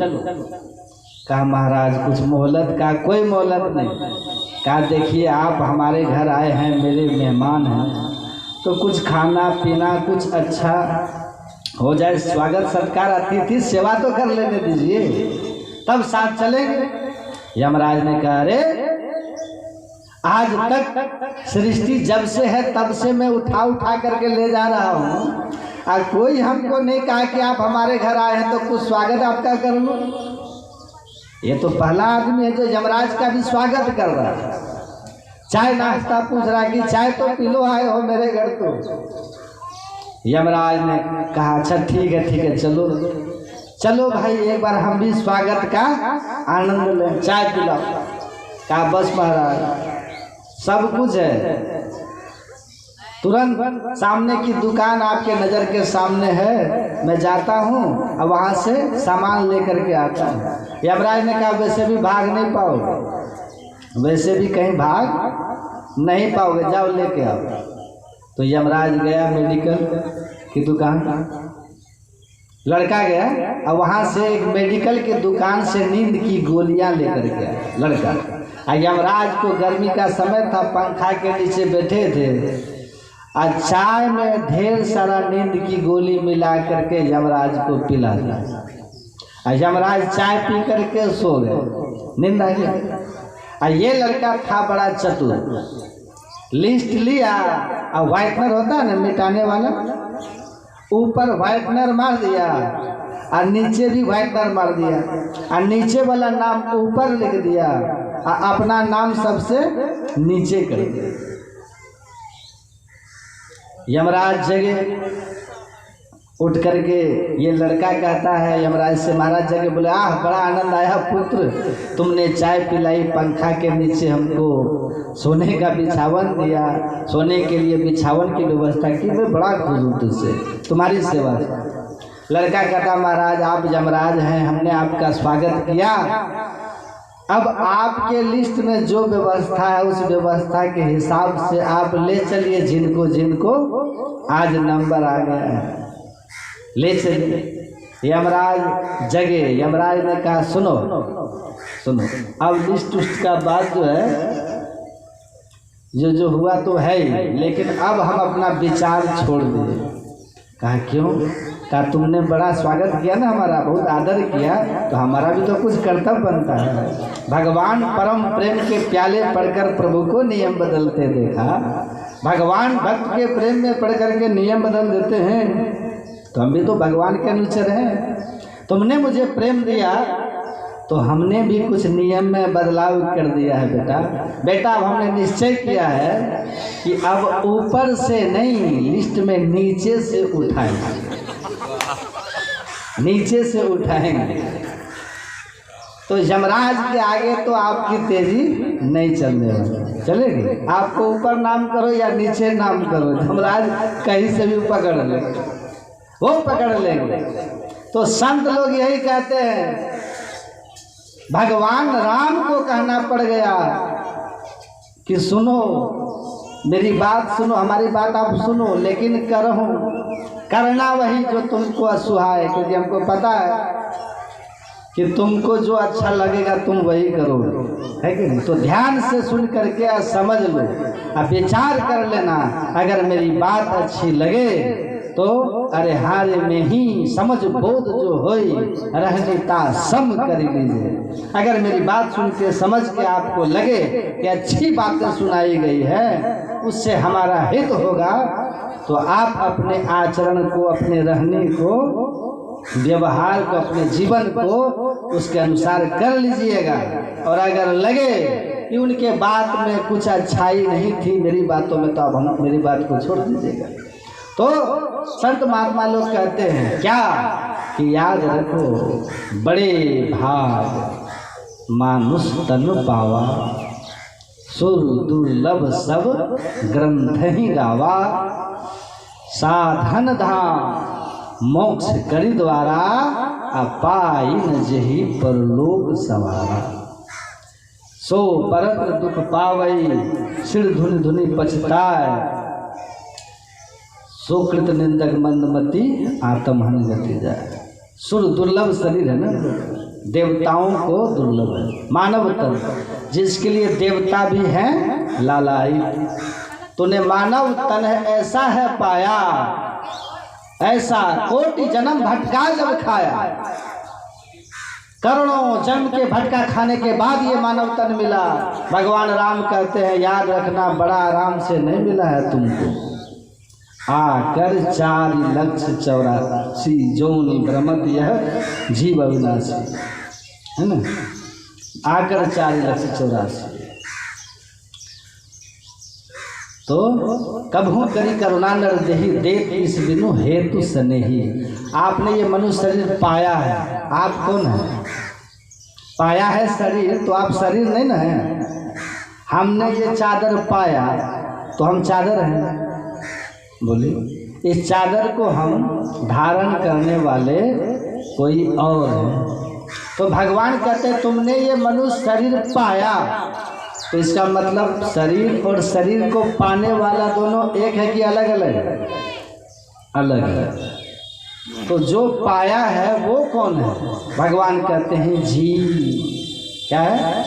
कहा महाराज कुछ मोहलत? का कोई मोहलत नहीं। कहा देखिए आप हमारे घर आए हैं, मेरे मेहमान हैं, तो कुछ खाना पीना कुछ अच्छा हो जाए, स्वागत सत्कार, अतिथि सेवा तो कर लेने दीजिए, तब साथ चलेंगे। यमराज ने कहा अरे आज तक सृष्टि जब से है तब से मैं उठा करके ले जा रहा हूँ, और कोई हमको नहीं कहा कि आप हमारे घर आए हैं तो कुछ स्वागत आपका कर लूँ। ये तो पहला आदमी है जो यमराज का भी स्वागत कर रहा है। चाय नाश्ता पूछ रहा कि चाय तो पी लो, आए हो मेरे घर तो। यमराज ने कहा अच्छा ठीक है चलो चलो भाई, एक बार हम भी स्वागत का आनंद लें, चाय पिलाओ। कहा बस महाराज सब कुछ है। तुरंत सामने की दुकान आपके नज़र के सामने है, मैं जाता हूँ और वहाँ से सामान लेकर के आता हूँ। यमराज ने कहा वैसे भी भाग नहीं पाओगे, वैसे भी कहीं भाग नहीं पाओगे, जाओ लेके आओ। तो यमराज गया मेडिकल की दुकान, लड़का गया और वहाँ से एक मेडिकल की दुकान से नींद की गोलियाँ लेकर गया लड़का। यमराज को गर्मी का समय था, पंखा के नीचे बैठे थे, और चाय में ढेर सारा नींद की गोली मिला करके यमराज को पिला दिया। यमराज चाय पी करके सो गए, नींद आ गई। और ये लड़का था बड़ा चतुर, लिस्ट लिया और व्हाइटनर होता है ना मिटाने वाला, ऊपर व्हाइटनर मार दिया और नीचे भी व्हाइटनर मार दिया और नीचे वाला नाम ऊपर लिख दिया और अपना नाम सबसे नीचे कर दिया। यमराज जगे, उठ करके ये लड़का कहता है यमराज से, महाराज जगे, बोले आह बड़ा आनंद आया पुत्र, तुमने चाय पिलाई, पंखा के नीचे हमको सोने का बिछावन दिया, सोने के लिए बिछावन की व्यवस्था की, मैं बड़ा खुश हूँ तुझसे, तुम्हारी सेवा। लड़का कहता महाराज आप यमराज हैं, हमने आपका स्वागत किया, अब आपके लिस्ट में जो व्यवस्था है उस व्यवस्था के हिसाब से आप ले चलिए जिनको जिनको आज नंबर आ गया है, ले चलिए। यमराज जगे, यमराज ने कहा सुनो सुनो, अब लिस्ट उस्ट का बात जो है जो हुआ तो है ही, लेकिन अब हम अपना विचार छोड़ दिए। कहा क्यों? कहा तुमने बड़ा स्वागत किया ना हमारा, बहुत आदर किया, तो हमारा भी तो कुछ कर्तव्य बनता है। भगवान परम प्रेम के प्याले पढ़कर प्रभु को नियम बदलते देखा। भगवान भक्त के प्रेम में पढ़ करके नियम बदल देते हैं, तो हम भी तो भगवान के अनुचर हैं। तुमने मुझे प्रेम दिया तो हमने भी कुछ नियम में बदलाव कर दिया है बेटा। बेटा अब हमने निश्चय किया है कि अब ऊपर से नहीं, लिस्ट में नीचे से उठाएंगे, नीचे से उठाएंगे। तो यमराज के आगे तो आपकी तेजी नहीं चलने वाली, चलेगी। आपको ऊपर नाम करो या नीचे नाम करो, यमराज कहीं से भी पकड़ ले, वो पकड़ लेंगे। तो संत लोग यही कहते हैं, भगवान राम को कहना पड़ गया कि सुनो मेरी बात, सुनो हमारी बात आप सुनो, लेकिन करना वही जो तुमको असुहाय, क्योंकि हमको पता है कि तुमको जो अच्छा लगेगा तुम वही करोगे, है कि नहीं। तो ध्यान से सुन करके समझ लो, अब विचार कर लेना, अगर मेरी बात अच्छी लगे तो अरे हारे में ही समझ बोध जो होई रहता सम कर लीजिए। अगर मेरी बात सुन के समझ के आपको लगे कि अच्छी बातें सुनाई गई है, उससे हमारा हित होगा, तो आप अपने आचरण को, अपने रहने को, व्यवहार को, अपने जीवन को उसके अनुसार कर लीजिएगा। और अगर लगे कि उनके बात में कुछ अच्छाई नहीं थी मेरी बातों में, तो अब हम मेरी बात को छोड़ दीजिएगा। तो संत महात्मा लोग कहते हैं क्या कि याद रखो, बड़े भाग मानुष तन पावा, सुर दुर्लभ सब ग्रंथ ही गावा, साधन धाम मोक्ष करी द्वारा, अपाई न जही परलोक सवारा। सो परत्र दुख पावई, सिर धुनि धुनि पछताए, सुकृत निंदक मंदमती आत्महन गति जाए। सुर दुर्लभ शरीर है ना, देवताओं को दुर्लभ है, मानव तन जिसके लिए देवता भी हैं लालाई, तूने मानव तन है ऐसा है पाया, ऐसा कोटि जन्म भटका जब खाया। करोड़ों जन्म के भटका खाने के बाद ये मानव तन मिला। भगवान राम कहते हैं याद रखना, बड़ा आराम से नहीं मिला है तुमको, आकर 4,84,000 जोनि भ्रमत यह जीव अविनाशी, है ना, आकर 4,84,000। तो कभू करी करुणा नर देहि, देख इस बिनु हेतु स्नेही। आपने ये मनुष्य शरीर पाया है, आप कौन है? पाया है शरीर, तो आप शरीर नहीं ना है। हमने ये चादर पाया तो हम चादर हैं। बोलिए, इस चादर को हम धारण करने वाले कोई और हैं। तो भगवान कहते हैं तुमने ये मनुष्य शरीर पाया, तो इसका मतलब शरीर और शरीर को पाने वाला दोनों एक है कि अलग अलग? अलग है। तो जो पाया है वो कौन है? भगवान कहते हैं जीव। क्या है?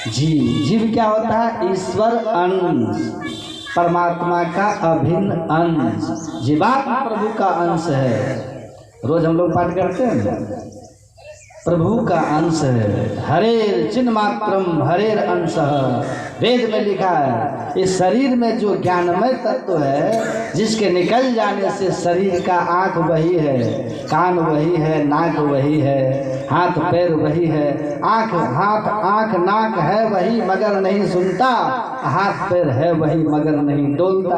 जीव। जीव क्या होता है? ईश्वर अंश, परमात्मा का अभिन्न अंश। जीवात्मा प्रभु का अंश है। रोज हम लोग पाठ करते हैं, प्रभु का अंश है। हरेर चिन्मात्रम हरेर अंश, वेद में लिखा है। इस शरीर में जो ज्ञानमय तत्व है, जिसके निकल जाने से शरीर का आँख वही है, कान वही है, नाक वही है, हाथ पैर वही है। आँख नाक है वही मगर नहीं सुनता, हाथ पैर है वही मगर नहीं डोलता।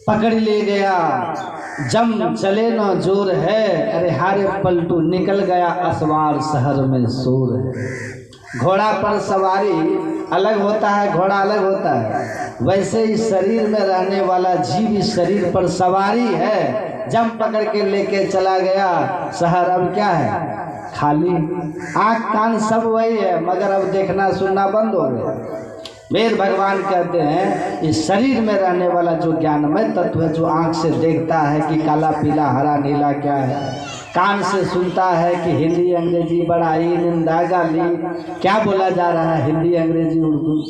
पकड़ ले गया जम चले न जोर है, अरे हारे पलटू निकल गया असवार शहर में शोर है। घोड़ा पर सवारी अलग होता है, घोड़ा अलग होता है, वैसे इस शरीर में रहने वाला जीव इस शरीर पर सवारी है। जम पकड़ के लेके चला गया शहर, अब क्या है? खाली। आँख कान सब वही है मगर अब देखना सुनना बंद हो गया। वेद भगवान कहते हैं इस शरीर में रहने वाला जो ज्ञानमय तत्व है, जो आँख से देखता है कि काला पीला हरा नीला क्या है, कान से सुनता है कि हिंदी अंग्रेजी बड़ाई निंदा गाली क्या बोला जा रहा है, हिंदी अंग्रेजी उर्दू।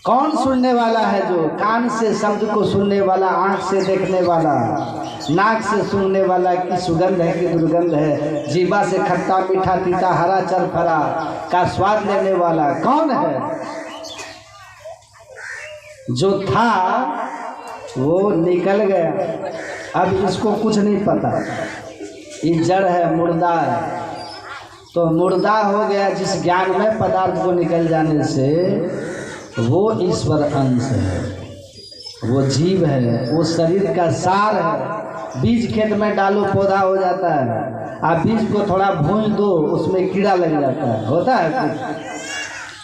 कौन सुनने वाला है? जो कान से शब्द को सुनने वाला, आँख से देखने वाला, नाक से सुनने वाला कि सुगंध है कि दुर्गंध है, जीवा से खट्टा मीठा तीता हरा चरफरा का स्वाद लेने वाला कौन है? जो था वो निकल गया, अब इसको कुछ नहीं पता। ये जड़ है, मुर्दा है, तो मुर्दा हो गया। जिस ज्ञान में पदार्थ को निकल जाने से वो ईश्वर अंश है, वो जीव है, वो शरीर का सार है। बीज खेत में डालो पौधा हो जाता है, आप बीज को थोड़ा भूंज दो उसमें कीड़ा लग जाता है, होता है कुछ,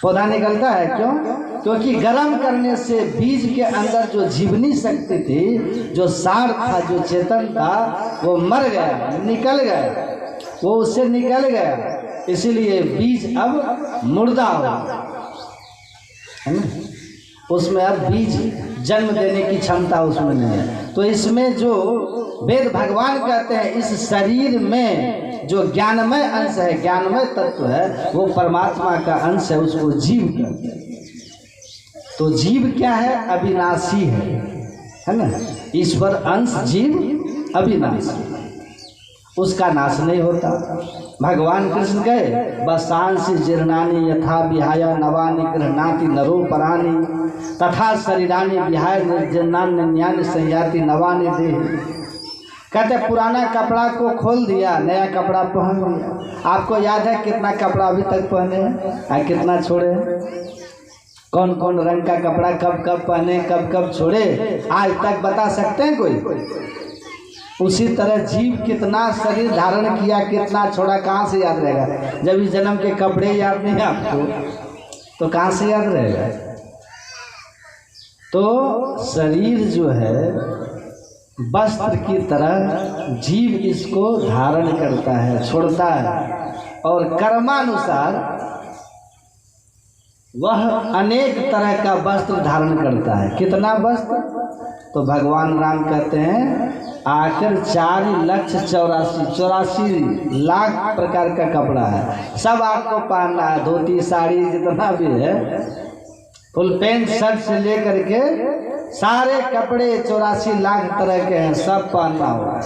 पौधा निकलता है। क्यों? क्योंकि गर्म करने से बीज के अंदर जो जीवनी शक्ति थी, जो सार था, जो चेतन था, वो मर गया, निकल गया, वो उससे निकल गया। इसीलिए बीज अब मुर्दा हो, है ना? उसमें अब बीज जन्म देने की क्षमता उसमें नहीं है। तो इसमें जो वेद भगवान कहते हैं इस शरीर में जो ज्ञानमय अंश है, ज्ञानमय तत्व है, वो परमात्मा का अंश है, उसको जीव कहते हैं। तो जीव क्या है? अविनाशी है ना? ईश्वर अंश जीव अविनाशी, उसका नाश नहीं होता। भगवान कृष्ण कहे बसांसी जीर्णानि यथा विहाय नवानि गृह्णाति नरो परानि तथा शरीरानि विहाय निर्जीर्णान्यानि संयाति नवानि देह। कहते पुराना कपड़ा को खोल दिया, नया कपड़ा पहन लिया। आपको याद है कितना कपड़ा अभी तक पहने हैं, कितना छोड़े? कौन कौन रंग का कपड़ा कब कब पहने, कब कब छोड़े, आज तक बता सकते हैं कोई? उसी तरह जीव कितना शरीर धारण किया, कितना छोड़ा, कहाँ से याद रहेगा? जब इस जन्म के कपड़े याद नहीं आपको तो कहाँ से याद रहेगा? तो शरीर जो है वस्त्र की तरह जीव इसको धारण करता है, छोड़ता है, और कर्मानुसार वह अनेक तरह का वस्त्र धारण करता है। कितना वस्त्र? तो भगवान राम कहते हैं आखिर 4,84,84 लाख प्रकार का कपड़ा है, सब आपको पहनना है। धोती साड़ी जितना भी है, फुल पैंट शर्ट से लेकर के सारे कपड़े 84 लाख तरह के हैं, सब पहनना होगा।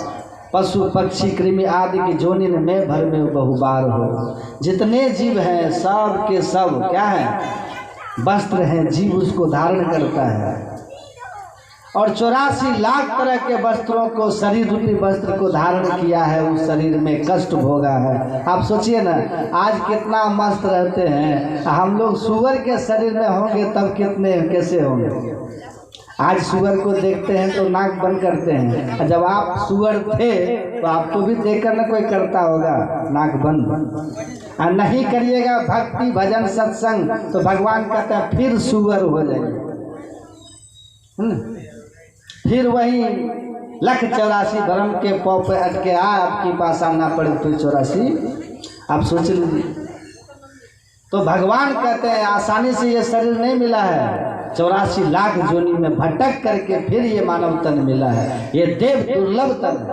पशु पक्षी कृमि आदि की जोनि में भर में बहुबार हो। जितने जीव हैं सब के सब क्या है? वस्त्र हैं, जीव उसको धारण करता है। और 84 लाख तरह के वस्त्रों को, शरीर रूपी वस्त्र को धारण किया है, उस शरीर में कष्ट भोगा है। आप सोचिए ना, आज कितना मस्त रहते हैं हम लोग। सुअर के शरीर में होंगे तब कितने कैसे होंगे? आज सुअर को देखते हैं तो नाक बंद करते हैं, जब आप सुअर थे तो आपको भी देखकर ना कोई करता होगा नाक बंद। और नहीं करिएगा भक्ति भजन सत्संग तो भगवान कहते हैं फिर सुअर हो जाएगा, फिर वही 1,84 धर्म के पौ पे अटके आपके पास आना पड़े फिर 84। आप सोच लीजिए। तो भगवान कहते हैं आसानी से ये शरीर नहीं मिला है, 84 लाख जोनी में भटक करके फिर ये मानव तन मिला है। ये देव दुर्लभ तन है।